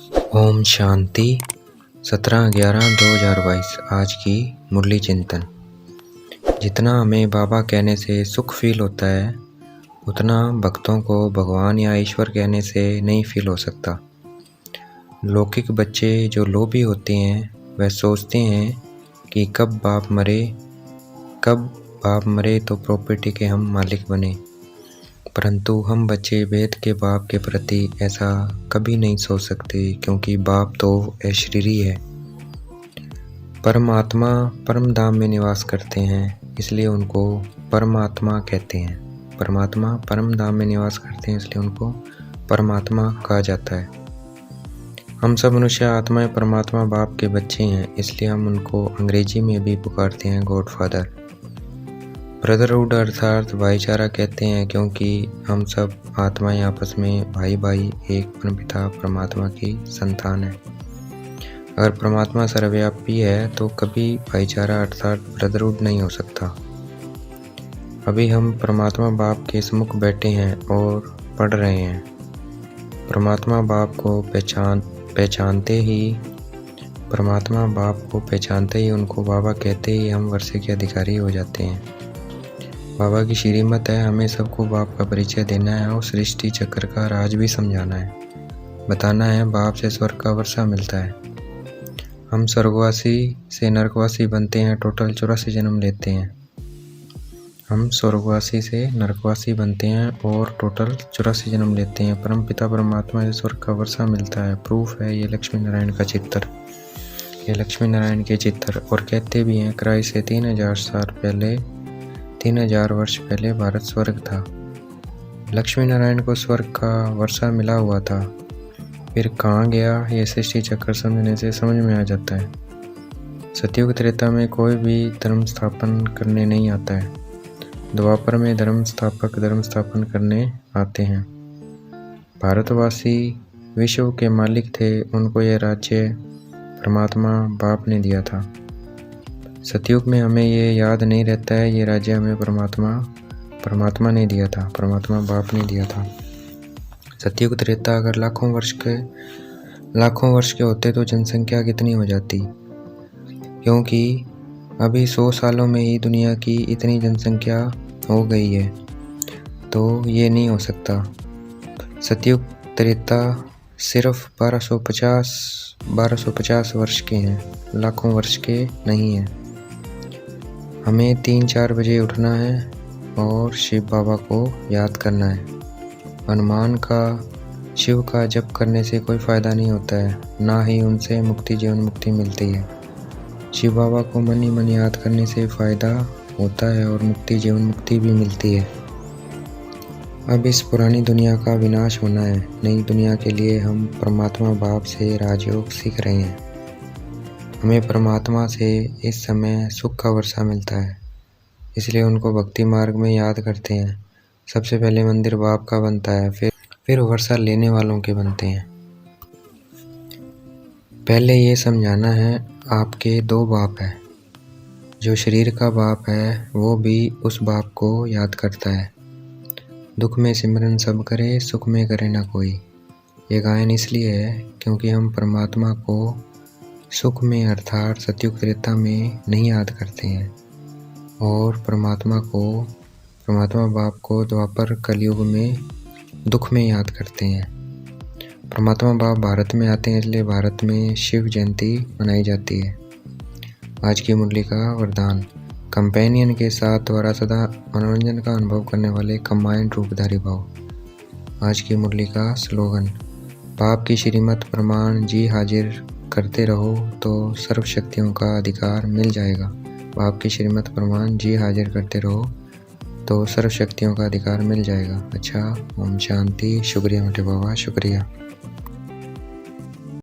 ओम शांति। 17/11/2022 आज की मुरली चिंतन। जितना हमें बाबा कहने से सुख फील होता है, उतना भक्तों को भगवान या ईश्वर कहने से नहीं फील हो सकता। लौकिक बच्चे जो लोभी होते हैं, वह सोचते हैं कि कब बाप मरे तो प्रॉपर्टी के हम मालिक बने। परंतु हम बच्चे वेद के बाप के प्रति ऐसा कभी नहीं सोच सकते, क्योंकि बाप तो अशरीरी है। परमात्मा परम धाम में निवास करते हैं, इसलिए उनको परमात्मा कहते हैं। परमात्मा परम धाम में निवास करते हैं, इसलिए उनको परमात्मा कहा जाता है। हम सब मनुष्य आत्माएं परमात्मा बाप के बच्चे हैं, इसलिए हम उनको अंग्रेजी में भी पुकारते हैं गॉड फादर। ब्रदरहुड अर्थात भाईचारा कहते हैं, क्योंकि हम सब आत्माएं आपस में भाई भाई एक परमपिता परमात्मा की संतान है। अगर परमात्मा सर्वव्यापी है तो कभी भाईचारा अर्थात ब्रदरहुड नहीं हो सकता। अभी हम परमात्मा बाप के सम्मुख बैठे हैं और पढ़ रहे हैं। परमात्मा बाप को पहचानते ही उनको बाबा कहते ही हम वर्षे के अधिकारी हो जाते हैं। बाबा की श्रीमत है, हमें सबको बाप का परिचय देना है और सृष्टि चक्र का राज भी समझाना है। बताना है बाप से स्वर्ग का वर्षा मिलता है। हम स्वर्गवासी से नरकवासी बनते हैं, टोटल 84 जन्म लेते हैं। हम स्वर्गवासी से नरकवासी बनते हैं और टोटल 84 जन्म लेते हैं। परम पिता परमात्मा से स्वर्ग का वर्षा मिलता है। प्रूफ है ये लक्ष्मी नारायण का चित्र, ये लक्ष्मी नारायण के चित्र। और कहते भी हैं क्राइस्ट से 3000 वर्ष पहले भारत स्वर्ग था। लक्ष्मी नारायण को स्वर्ग का वर्षा मिला हुआ था, फिर कहाँ गया ये सृष्टि चक्र समझने से समझ में आ जाता है। सतयुग त्रेता में कोई भी धर्म स्थापन करने नहीं आता है। द्वापर में धर्म स्थापन करने आते हैं। भारतवासी विश्व के मालिक थे, उनको यह राज्य परमात्मा बाप ने दिया था। सतयुग में हमें ये याद नहीं रहता है, ये राज्य हमें परमात्मा ने दिया था, परमात्मा बाप ने दिया था। सतयुग त्रेता अगर लाखों वर्ष के होते तो जनसंख्या कितनी हो जाती, क्योंकि अभी 100 सालों में ही दुनिया की इतनी जनसंख्या हो गई है, तो ये नहीं हो सकता। सतयुग त्रेता सिर्फ 1250 वर्ष के हैं, लाखों वर्ष के नहीं हैं। हमें 3-4 बजे उठना है और शिव बाबा को याद करना है। हनुमान का शिव का जप करने से कोई फ़ायदा नहीं होता है, ना ही उनसे जीवन मुक्ति मिलती है। शिव बाबा को मन ही मन याद करने से फ़ायदा होता है और जीवन मुक्ति भी मिलती है। अब इस पुरानी दुनिया का विनाश होना है, नई दुनिया के लिए हम परमात्मा बाप से राजयोग सीख रहे हैं। हमें परमात्मा से इस समय सुख का वर्षा मिलता है, इसलिए उनको भक्ति मार्ग में याद करते हैं। सबसे पहले मंदिर बाप का बनता है, फिर वर्षा लेने वालों के बनते हैं। पहले ये समझाना है आपके 2 बाप है। जो शरीर का बाप है वो भी उस बाप को याद करता है। दुख में सिमरन सब करे, सुख में करे ना कोई। ये गायन इसलिए है क्योंकि हम परमात्मा को सुख में अर्थात सतयुग त्रेता में नहीं याद करते हैं, और परमात्मा बाप को द्वापर कलयुग में दुख में याद करते हैं। परमात्मा बाप भारत में आते हैं, इसलिए भारत में शिव जयंती मनाई जाती है। आज की मुरली का वरदान, कंपेनियन के साथ द्वारा सदा मनोरंजन का अनुभव करने वाले कंबाइंड रूपधारी भाव। आज की मुरली का स्लोगन, बाप की श्रीमत प्रमाण जी हाजिर करते रहो तो सर्व शक्तियों का अधिकार मिल जाएगा। बाप की श्रीमत प्रमाण जी हाजिर करते रहो तो सर्व शक्तियों का अधिकार मिल जाएगा। अच्छा, ओम शांति। शुक्रिया मोटे बाबा, शुक्रिया।